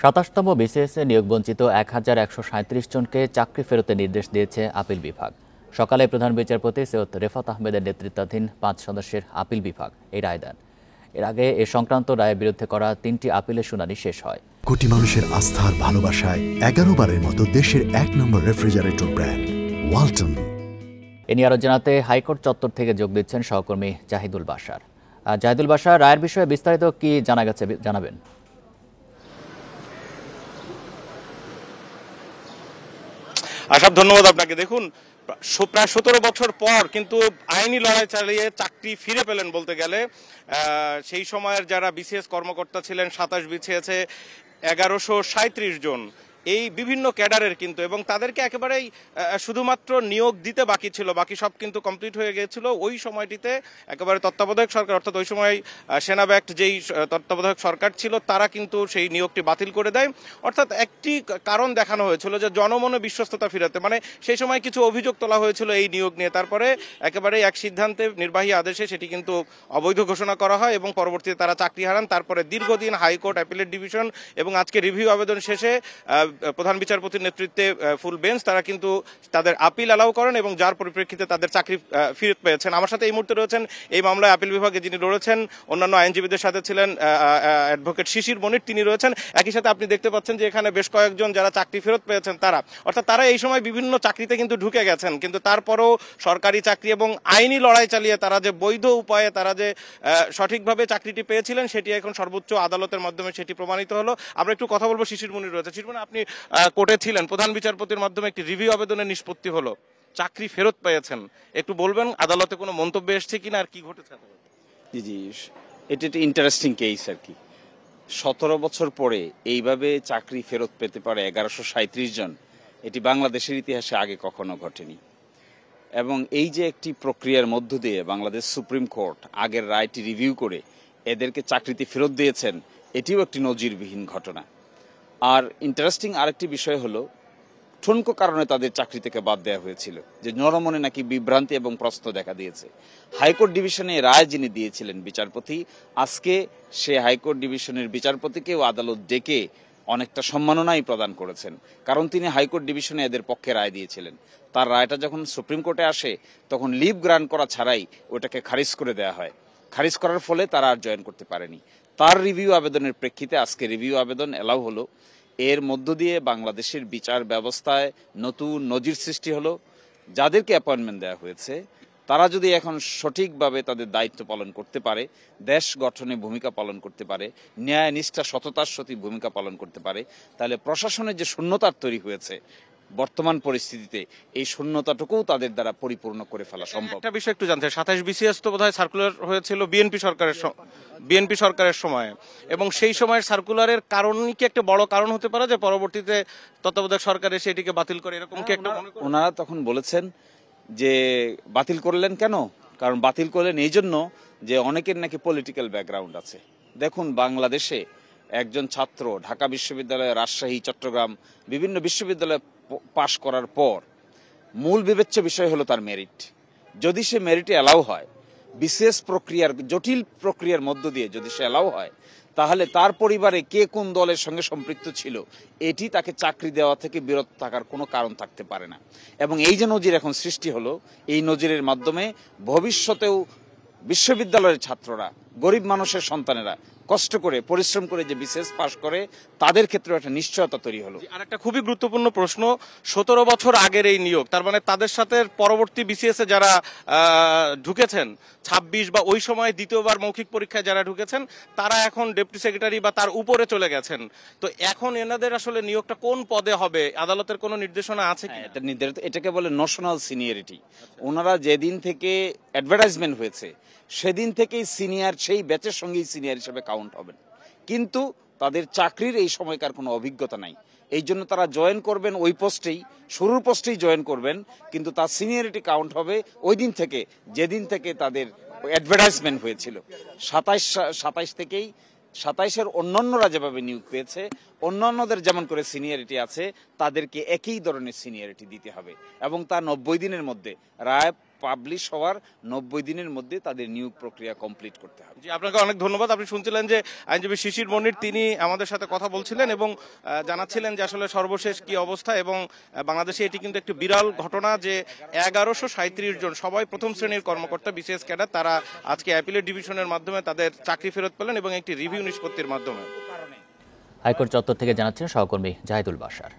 ২৭তম বিসিএসে নিয়োগবঞ্চিত ১,১৩৭ জনকে চাকরি ফেরতের নির্দেশ দিয়েছে আপিল বিভাগ। সকালে প্রধান বিচারপতি সৈয়দ রেফাত আহমেদের নেতৃত্বাধীন ৫ সদস্যের আপিল বিভাগ এই রায় দেন। এর আগে এ সংক্রান্ত রায়ের বিরুদ্ধে করা ৩টি আপিলের শুনানি শেষ হয়। কোটি মানুষের আস্থার ভালোবাসায় ১১ বারের মতো দেশের ১ নম্বর রেফ্রিজারেটর ব্র্যান্ড ওয়ালটন। এ নিয়ে আরও জানাতে হাইকোর্ট চত্বর থেকে যোগ দিচ্ছেন সহকর্মী জাহিদুল বাশার। জাহিদুল বাশার, রায়ের বিষয়ে বিস্তারিত কি জানা গেছে জানাবেন? আশাব, ধন্যবাদ আপনাকে। দেখুন, প্রায় ১৭ বছর পর কিন্তু আইনি লড়াই চালিয়ে চাকরি ফিরে পেলেন বলতে গেলে। সেই সময়ের যারা বিসিএস কর্মকর্তা ছিলেন ২৭ বিছিয়েছে ১১৩৭ জন, এই বিভিন্ন ক্যাডারের কিন্তু, এবং তাদেরকে একেবারেই শুধুমাত্র নিয়োগ দিতে বাকি ছিল, বাকি সব কিন্তু কমপ্লিট হয়ে গিয়েছিল ওই সময়টিতে। একেবারে তত্ত্বাবধায়ক সরকার, অর্থাৎ ওই সময় সেনা ব্যাক্ট যেই তত্ত্বাবধায়ক সরকার ছিল তারা কিন্তু সেই নিয়োগটি বাতিল করে দেয়। অর্থাৎ একটি কারণ দেখানো হয়েছিল যে জনমনে বিশ্বস্ততা ফিরাতে, মানে সেই সময় কিছু অভিযোগ তোলা হয়েছিল এই নিয়োগ নিয়ে। তারপরে একেবারে এক সিদ্ধান্তে, নির্বাহী আদেশে সেটি কিন্তু অবৈধ ঘোষণা করা হয় এবং পরবর্তীতে তারা চাকরি হারান। তারপরে দীর্ঘদিন হাইকোর্ট, অ্যাপিলেট ডিভিশন এবং আজকে রিভিউ আবেদন শেষে প্রধান বিচারপতির নেতৃত্বে ফুল বেঞ্চ তারা কিন্তু তাদের আপিল অ্যালাউ করেন এবং যার পরিপ্রেক্ষিতে তাদের চাকরি ফিরত পেয়েছেন। আমার সাথে এই মুহূর্তে রয়েছেন এই মামলায় আপিল বিভাগে যিনি লড়েছেন, অন্যান্য আইনজীবীদের সাথে ছিলেন অ্যাডভোকেট শিশির মনির, তিনি রয়েছেন। একই সাথে আপনি দেখতে পাচ্ছেন যে এখানে বেশ কয়েকজন যারা চাকরি ফেরত পেয়েছেন তারা, অর্থাৎ তারা এই সময় বিভিন্ন চাকরিতে কিন্তু ঢুকে গেছেন, কিন্তু তারপরও সরকারি চাকরি এবং আইনি লড়াই চালিয়ে তারা যে বৈধ উপায়ে তারা যে সঠিকভাবে চাকরিটি পেয়েছিলেন সেটি এখন সর্বোচ্চ আদালতের মাধ্যমে সেটি প্রমাণিত হলো। আমরা একটু কথা বলবো। শিশির মনির রয়েছে। শিশির মনির, আপনি কোর্টে ছিলেন, প্রধান বিচারপতির মাধ্যমে একটি রিভিউ আবেদনের নিষ্পত্তি হলো, চাকরি ফেরত পেয়েছেন, একটু বলবেন আদালতে কোনো মন্তব্য এসছে কিনা আর কি ঘটেছে? জি, এটা একটা ইন্টারেস্টিং কেস আর কি। ১৭ বছর পরে এইভাবে চাকরি ফেরত পেতে পারে ১১৩৭ জন, এটি বাংলাদেশের ইতিহাসে আগে কখনো ঘটেনি। এবং এই যে একটি প্রক্রিয়ার মধ্য দিয়ে বাংলাদেশ সুপ্রিম কোর্ট আগের রায়টি রিভিউ করে এদেরকে চাকরিতে ফেরত দিয়েছেন, এটিও একটি নজিরবিহীন ঘটনা। আর ইন্টারেস্টিং আরেকটি বিষয় হলো, ঠুনকো কারণে তাদের চাকরি থেকে বাদ দেওয়া হয়েছিল, যে নরমনে নাকি বিভ্রান্তি এবং প্রশ্ন দেখা দিয়েছে। হাইকোর্ট ডিভিশনে রায় যিনি দিয়েছিলেন বিচারপতি, আজকে সে হাইকোর্ট ডিভিশনের বিচারপতিকেও আদালত ডেকে অনেকটা সম্মাননাই প্রদান করেছেন, কারণ তিনি হাইকোর্ট ডিভিশনে এদের পক্ষে রায় দিয়েছিলেন। তার রায়টা যখন সুপ্রিম কোর্টে আসে তখন লিভ গ্রান্ট করা ছাড়াই ওটাকে খারিজ করে দেওয়া হয়। খারিজ করার ফলে তারা আর জয়েন করতে পারেনি। তার রিভিউ আবেদনের প্রেক্ষিতে আজকে রিভিউ আবেদন এলাও হলো। এর মধ্য দিয়ে বাংলাদেশের বিচার ব্যবস্থায় নতুন নজির সৃষ্টি হলো। যাদেরকে অ্যাপয়েন্টমেন্ট দেওয়া হয়েছে তারা যদি এখন সঠিকভাবে তাদের দায়িত্ব পালন করতে পারে, দেশ গঠনে ভূমিকা পালন করতে পারে, ন্যায় নিষ্ঠা সততার সাথে ভূমিকা পালন করতে পারে, তাহলে প্রশাসনের যে শূন্যতার তৈরি হয়েছে বর্তমান পরিস্থিতিতে, এই শূন্যতাটুকুও তাদের দ্বারা পরিপূর্ণ করে ফেলা সম্ভব। একটা বিষয় একটু জানতে, ২৭ বিসিএস তো বোধহয় সার্কুলার হয়েছিল বিএনপি সরকারের সময়, এবং সেই সময়ের সার্কুলারের কারণই কি একটা বড় কারণ হতে পারে যে পরবর্তীতে তত্ত্বাবধায়ক সরকার এসে এটিকে বাতিল করে, এরকম কি একটা? ওনারা তখন বলেছেন যে বাতিল করলেন কেন, কারণ বাতিল করলেন এই জন্য যে অনেকের নাকি পলিটিক্যাল ব্যাকগ্রাউন্ড আছে। দেখুন, বাংলাদেশে একজন ছাত্র ঢাকা বিশ্ববিদ্যালয়, রাজশাহী, চট্টগ্রাম বিভিন্ন বিশ্ববিদ্যালয়ে পাশ করার পর মূল বিবেচ্য বিষয় হলো তার মেরিট। যদি সে মেরিটে অ্যালাউ হয়, বিশেষ প্রক্রিয়ার জটিল প্রক্রিয়ার মধ্য দিয়ে যদি সে অ্যালাউ হয়, তাহলে তার পরিবারে কে কোন দলের সঙ্গে সম্পৃক্ত ছিল এটি তাকে চাকরি দেওয়া থেকে বিরত থাকার কোনো কারণ থাকতে পারে না। এবং এই যে নজির এখন সৃষ্টি হলো, এই নজিরের মাধ্যমে ভবিষ্যতেও বিশ্ববিদ্যালয়ের ছাত্ররা, গরিব মানুষের সন্তানেরা কষ্ট করে পরিশ্রম করে যে বিশেষ পাশ করে, তাদের ক্ষেত্রে একটা নিশ্চয়তা তৈরি হলো। আর একটা খুবই গুরুত্বপূর্ণ প্রশ্ন, ১৭ বছর আগের এই নিয়োগ, তার মানে তাদের সাথে পরবর্তী বিসিএস এ যারা ঢুকেছেন ২৬ বা ওই সময় দ্বিতীয়বার মৌখিক পরীক্ষায় যারা ঢুকেছেন তারা এখন ডেপুটি সেক্রেটারি বা তার উপরে চলে গেছেন। তো এখন এনাদের আসলে নিয়োগটা কোন পদে হবে, আদালতের কোনো নির্দেশনা আছে কি? এটাকে বলে নোশনাল সিনিয়রিটি। ওনারা যেদিন থেকে অ্যাডভার্টাইজমেন্ট হয়েছে সেদিন থেকেই সিনিয়র, সেই ব্যাচের সঙ্গেই সিনিয়র হিসেবে কাউন্ট হবেন, কিন্তু তাদের চাকরির এই সময়কার কোনো অভিজ্ঞতা নাই। এই জন্য তারা জয়েন করবেন ওই পোস্টেই, শুরুর পোস্টেই জয়েন করবেন, কিন্তু তার সিনিয়রিটি কাউন্ট হবে ওই দিন থেকে যেদিন থেকে তাদের অ্যাডভার্টাইজমেন্ট হয়েছিল। ২৭ থেকেই ২৭-এর অন্যান্যরা যেভাবে নিয়োগ পেয়েছে, অন্যান্যদের যেমন করে সিনিয়রিটি আছে, তাদেরকে একই ধরনের সিনিয়রিটি দিতে হবে এবং তা ৯০ দিনের মধ্যে রায় পাবলিশ হওয়ার 90 দিনের মধ্যে তাদের নিয়োগ প্রক্রিয়া কমপ্লিট করতে হবে। জি, আপনাকে অনেক ধন্যবাদ। আপনি শুনছিলেন যে আইনজীবী শিশির মনির তিনি আমাদের সাথে কথা বলছিলেন এবং জানাচ্ছিলেন যে আসলে সর্বশেষ কি অবস্থা, এবং বাংলাদেশে এটি কিন্তু একটি বিরল ঘটনা যে 1137 জন সবাই প্রথম শ্রেণীর কর্মকর্তা বিসিএস ক্যাডার তারা আজকে অ্যাপিলেট ডিভিশনের মাধ্যমে তাদের চাকরি ফেরত পেলেন এবং একটি রিভিউ নিষ্পত্তির মাধ্যমে। হাইকোর্ট চত্বর থেকে জানাচ্ছেন সহকর্মী জাহিদুল বাশার।